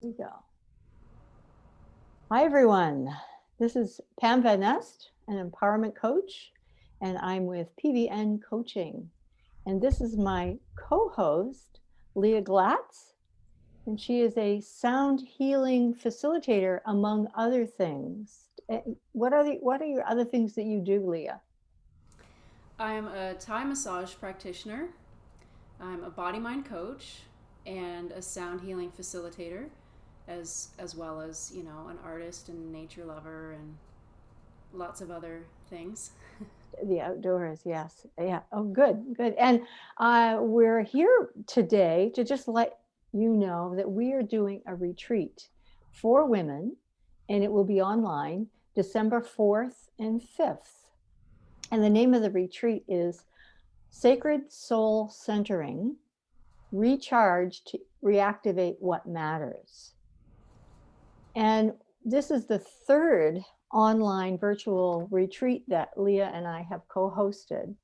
We go. Hi, everyone. This is Pamdemic, an empowerment coach, and I'm with PVN Coaching. And this is my co host, Leah Glatz, and she is a sound healing facilitator, among other things. What are your other things that you do, Leah? I'm a Thai massage practitioner. I'm a body mind coach and a sound healing facilitator, as well as an artist and nature lover and lots of other things. The outdoors, yes. Yeah. Oh, good, good. And we're here today to just let you know that we are doing a retreat for women, and it will be online December 4th and 5th. And the name of the retreat is Sacred Soul Centering, Recharge to Reactivate What Matters. And this is the third online virtual retreat that Leah and I have co hosted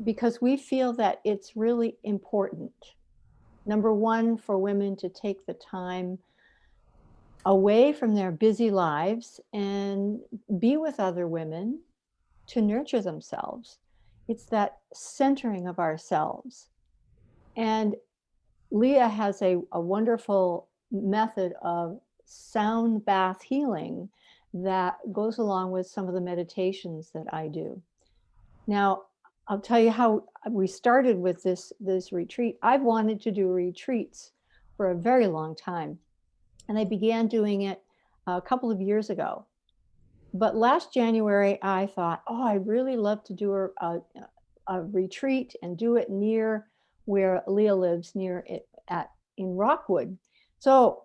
because we feel that it's really important. Number one, for women to take the time away from their busy lives and be with other women to nurture themselves. It's that centering of ourselves. And Leah has a wonderful method of sound bath healing that goes along with some of the meditations that I do. Now, I'll tell you how we started with this retreat. I've wanted to do retreats for a very long time, and I began doing it a couple of years ago. But last January, I thought, oh, I'd really love to do a retreat and do it near where Leah lives, near it at in Rockwood. So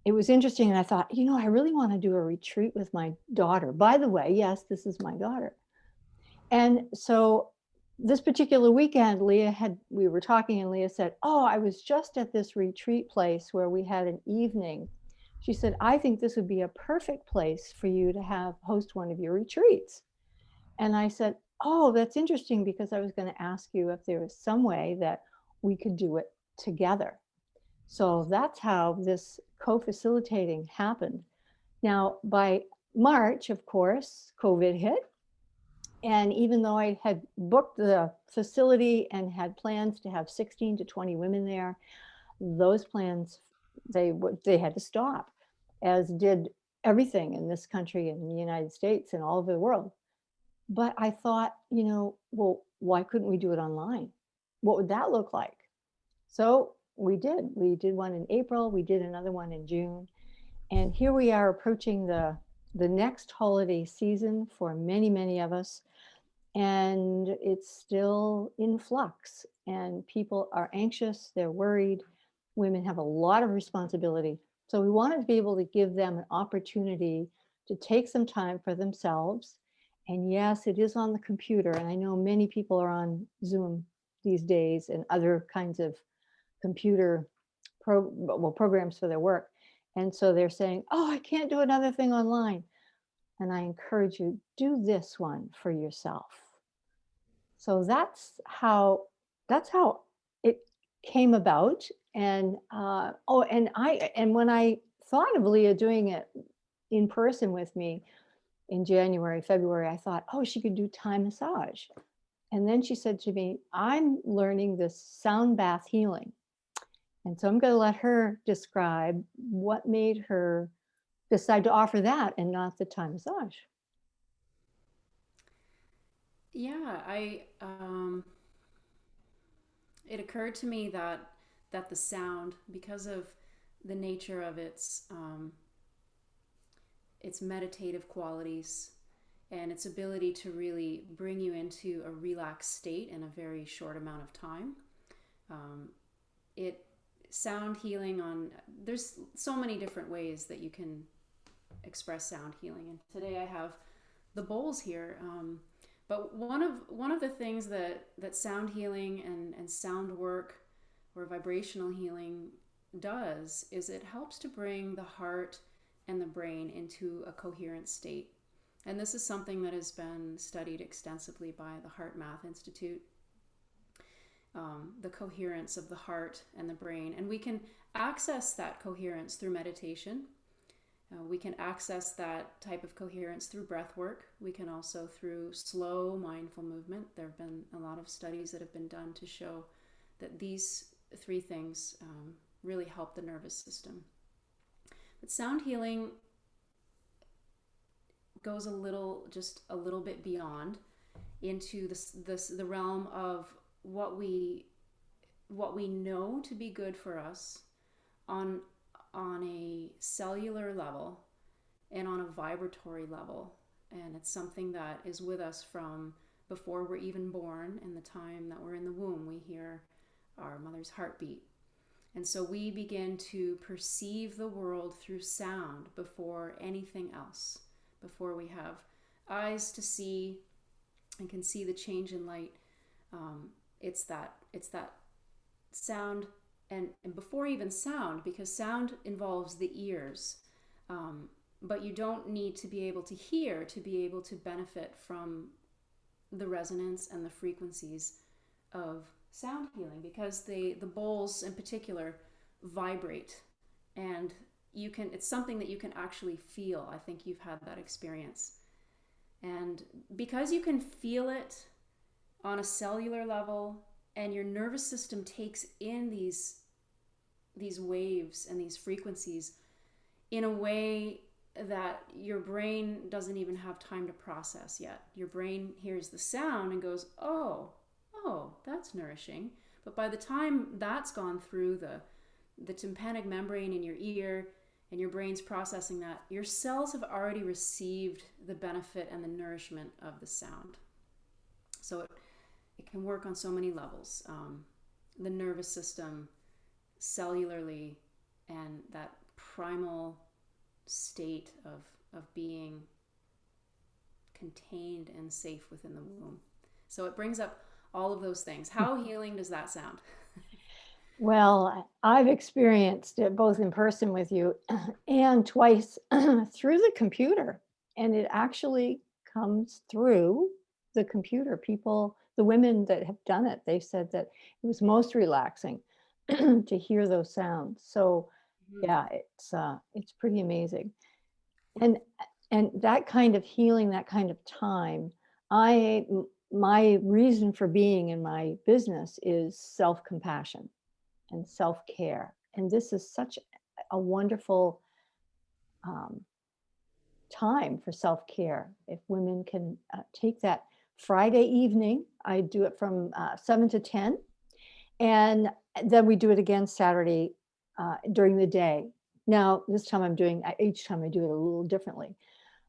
it was interesting, and I thought, I really want to do a retreat with my daughter. By the way, yes, this is my daughter. And so this particular weekend, we were talking, and Leah said, oh, I was just at this retreat place where we had an evening. She said, I think this would be a perfect place for you to have host one of your retreats. And I said, oh, that's interesting, because I was going to ask you if there was some way that we could do it together. So that's how this co-facilitating happened. Now, by March, of course, COVID hit, and even though I had booked the facility and had plans to have 16 to 20 women there, those plans, they had to stop, as did everything in this country and the United States and all over the world. But I thought, well, why couldn't we do it online? What would that look like? So we did. We did one in April, we did another one in June, and here we are approaching the next holiday season for many, many of us, and it's still in flux, and people are anxious, they're worried. Women have a lot of responsibility, so we wanted to be able to give them an opportunity to take some time for themselves. And yes, it is on the computer, and I know many people are on Zoom these days and other kinds of computer programs for their work. And so they're saying, oh, I can't do another thing online. And I encourage you, do this one for yourself. So that's how it came about. And and when I thought of Leah doing it in person with me in January, February, I thought, oh, she could do Thai massage. And then she said to me, I'm learning this sound bath healing. And so I'm going to let her describe what made her decide to offer that and not the Thai massage. Yeah, I it occurred to me that the sound, because of the nature of its meditative qualities and its ability to really bring you into a relaxed state in a very short amount of time. Um, it sound healing on there's so many different ways that you can express sound healing, and today I have the bowls here. But one of the things that sound healing and sound work or vibrational healing does is it helps to bring the heart and the brain into a coherent state. And this is something that has been studied extensively by the Heart Math Institute. the coherence of the heart and the brain. And we can access that coherence through meditation. We can access that type of coherence through breath work. We can also through slow mindful movement. There have been a lot of studies that have been done to show that these three things really help the nervous system. But sound healing goes just a little bit beyond into the realm of what we know to be good for us on a cellular level and on a vibratory level. And it's something that is with us from before we're even born. In the time that we're in the womb, we hear our mother's heartbeat. And so we begin to perceive the world through sound before anything else, before we have eyes to see and can see the change in light. It's that sound, and before even sound, because sound involves the ears. But you don't need to be able to hear to be able to benefit from the resonance and the frequencies of sound healing, because the bowls in particular vibrate, and it's something that you can actually feel. I think you've had that experience. And because you can feel it on a cellular level, and your nervous system takes in these waves and these frequencies in a way that your brain doesn't even have time to process yet. Your brain hears the sound and goes, oh, that's nourishing. But by the time that's gone through the tympanic membrane in your ear and your brain's processing that, your cells have already received the benefit and the nourishment of the sound. So it can work on so many levels. The nervous system, cellularly, and that primal state of being contained and safe within the womb. So it brings up all of those things. How healing does that sound? Well, I've experienced it both in person with you and twice through the computer. And it actually comes through the computer. People, the women that have done it, they said that it was most relaxing to hear those sounds. So yeah, it's pretty amazing. And that kind of healing, that kind of time, my reason for being in my business is self-compassion and self-care. And this is such a wonderful time for self-care. If women can take that Friday evening, I do it from 7 to 10. And then we do it again Saturday during the day. Now, this time each time I do it a little differently.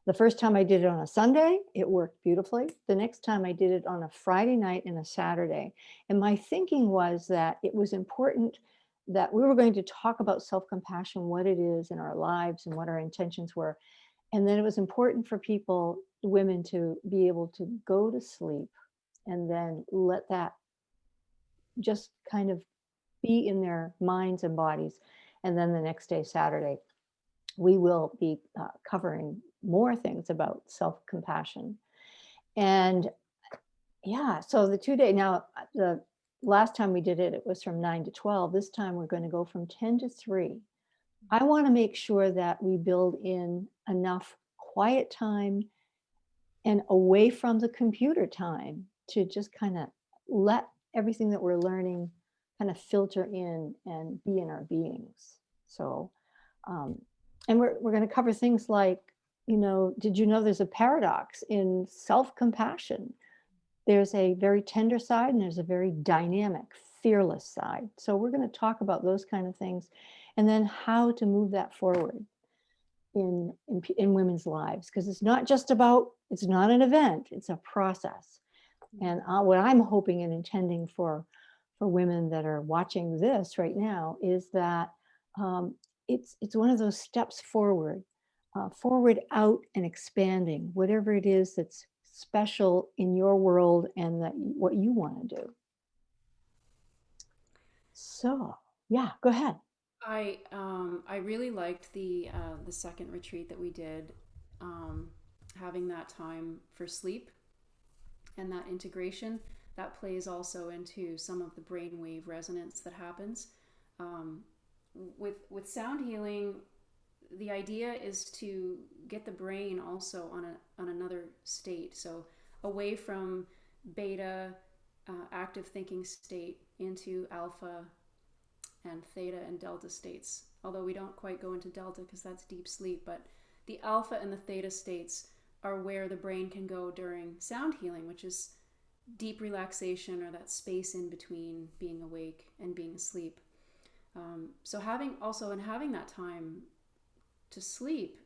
The first time I did it on a Sunday, it worked beautifully. The next time I did it on a Friday night and a Saturday. And my thinking was that it was important that we were going to talk about self-compassion, what it is in our lives and what our intentions were. And then it was important for people, women, to be able to go to sleep and then let that just kind of be in their minds and bodies. And then the next day, Saturday, we will be covering more things about self-compassion. And yeah, so the 2 day, now the last time we did it, it was from 9 to 12. This time we're going to go from 10 to 3. I want to make sure that we build in enough quiet time and away from the computer time to just kind of let everything that we're learning kind of filter in and be in our beings. So, and we're going to cover things like, did you know there's a paradox in self-compassion? There's a very tender side and there's a very dynamic, fearless side. So we're going to talk about those kind of things, and then how to move that forward in women's lives, because it's not an event, it's a process. And what I'm hoping and intending for women that are watching this right now is that it's one of those steps forward, out and expanding whatever it is that's special in your world and that what you want to do. So yeah, go ahead. I really liked the second retreat that we did, having that time for sleep and that integration. that plays also into some of the brainwave resonance that happens. Um, with sound healing, the idea is to get the brain also on another state. So away from beta active thinking state into alpha and theta and delta states. Although we don't quite go into delta because that's deep sleep, but the alpha and the theta states are where the brain can go during sound healing, which is deep relaxation, or that space in between being awake and being asleep. So having that time to sleep,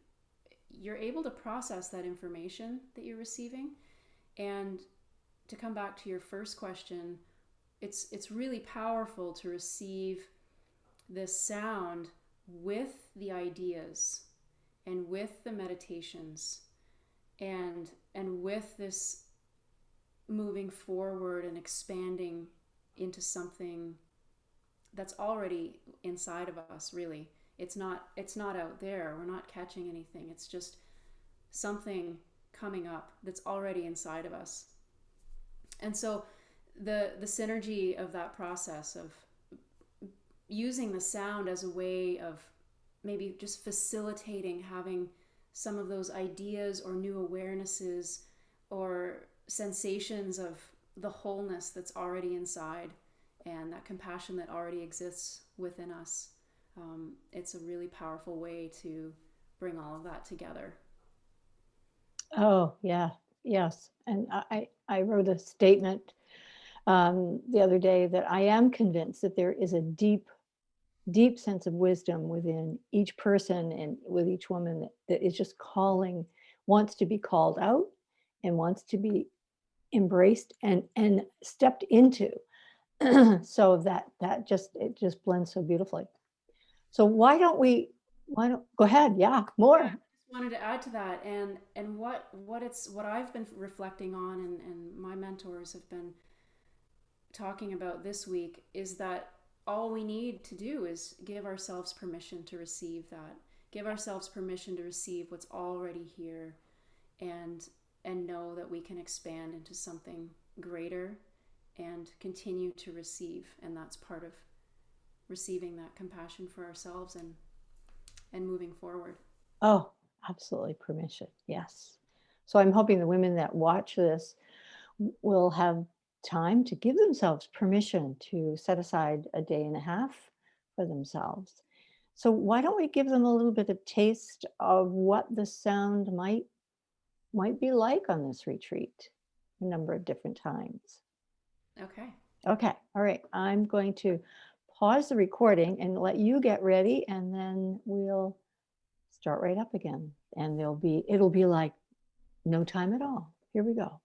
you're able to process that information that you're receiving. And to come back to your first question, it's really powerful to receive this sound with the ideas and with the meditations and with this moving forward and expanding into something that's already inside of us. Really, it's not out there, we're not catching anything, it's just something coming up that's already inside of us. And so the synergy of that process of using the sound as a way of maybe just facilitating having some of those ideas or new awarenesses or sensations of the wholeness that's already inside and that compassion that already exists within us. It's a really powerful way to bring all of that together. Oh, yeah. Yes. And I wrote a statement the other day that I am convinced that there is a deep, deep sense of wisdom within each person and with each woman that is just calling, wants to be called out and wants to be embraced and stepped into. So that just, it just blends so beautifully. So why don't go ahead? Yeah, Yeah, I more. just wanted to add to that, and what I've been reflecting on, and my mentors have been talking about this week, is that all we need to do is give ourselves permission to receive that. Give ourselves permission to receive what's already here, and know that we can expand into something greater and continue to receive. And that's part of receiving that compassion for ourselves and moving forward. Oh, absolutely, permission. Yes. So I'm hoping the women that watch this will have time to give themselves permission to set aside a day and a half for themselves. So why don't we give them a little bit of taste of what the sound might be like on this retreat a number of different times. Okay. Okay. All right. I'm going to pause the recording and let you get ready, and then we'll start right up again. And it'll be like no time at all. Here we go.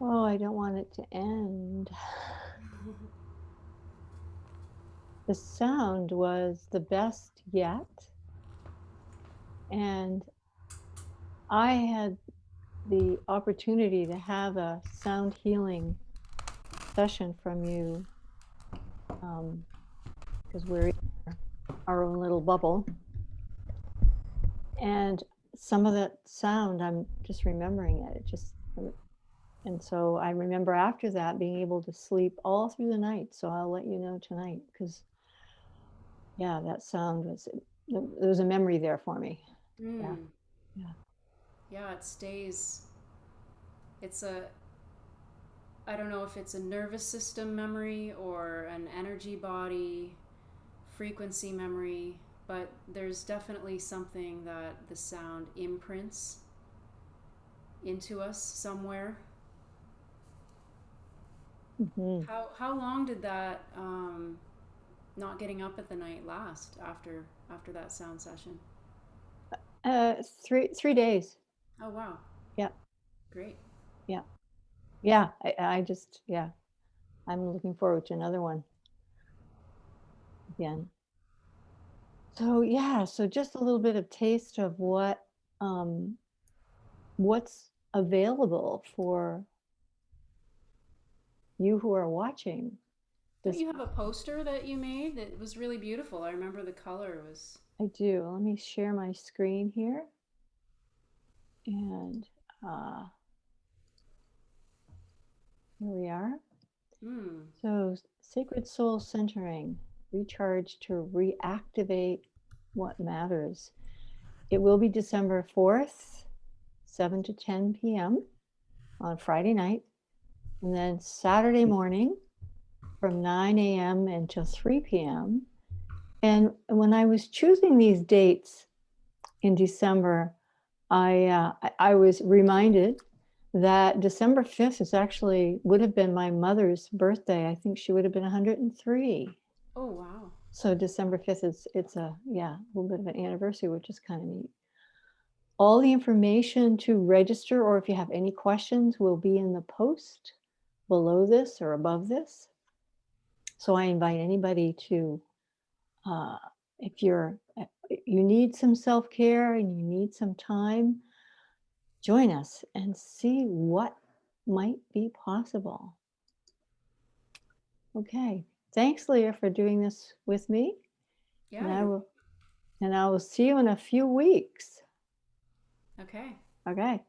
Oh, I don't want it to end. The sound was the best yet. And I had the opportunity to have a sound healing session from you, because we're in our own little bubble. And some of that sound, I'm just remembering it. It just, and so I remember after that being able to sleep all through the night. So I'll let you know tonight, because yeah, that sound was, there was a memory there for me. Yeah. Mm. Yeah. Yeah, it stays. It's a, I don't know if it's a nervous system memory or an energy body frequency memory, but there's definitely something that the sound imprints into us somewhere. Mm-hmm. How long did that not getting up at the night last after that sound session? 3 days. Oh wow, Yeah. great. Yeah. Yeah. I just, yeah, I'm looking forward to another one again. So yeah, so just a little bit of taste of um, what's available for you who are watching Don't this. you have a poster that you made that was really beautiful? I remember the color was. I do. Let me share my screen here. And uh, here we are. Hmm. So sacred soul centering, recharge to reactivate what matters. It will be December 4th, 7 to 10 p.m. on Friday night. And then Saturday morning from 9 a.m. until 3 p.m. And when I was choosing these dates in December, I was reminded that December 5th is actually would have been my mother's birthday. I think she would have been 103. Oh wow. So December 5th is it's a yeah, a little bit of an anniversary, which is kind of neat. All the information to register, or if you have any questions, will be in the post below this or above this. So I invite anybody to, uh, if you need some self-care and you need some time, join us and see what might be possible. Okay. Thanks, Leah, for doing this with me. Yeah, And I you're will and I will see you in a few weeks. okay. Okay.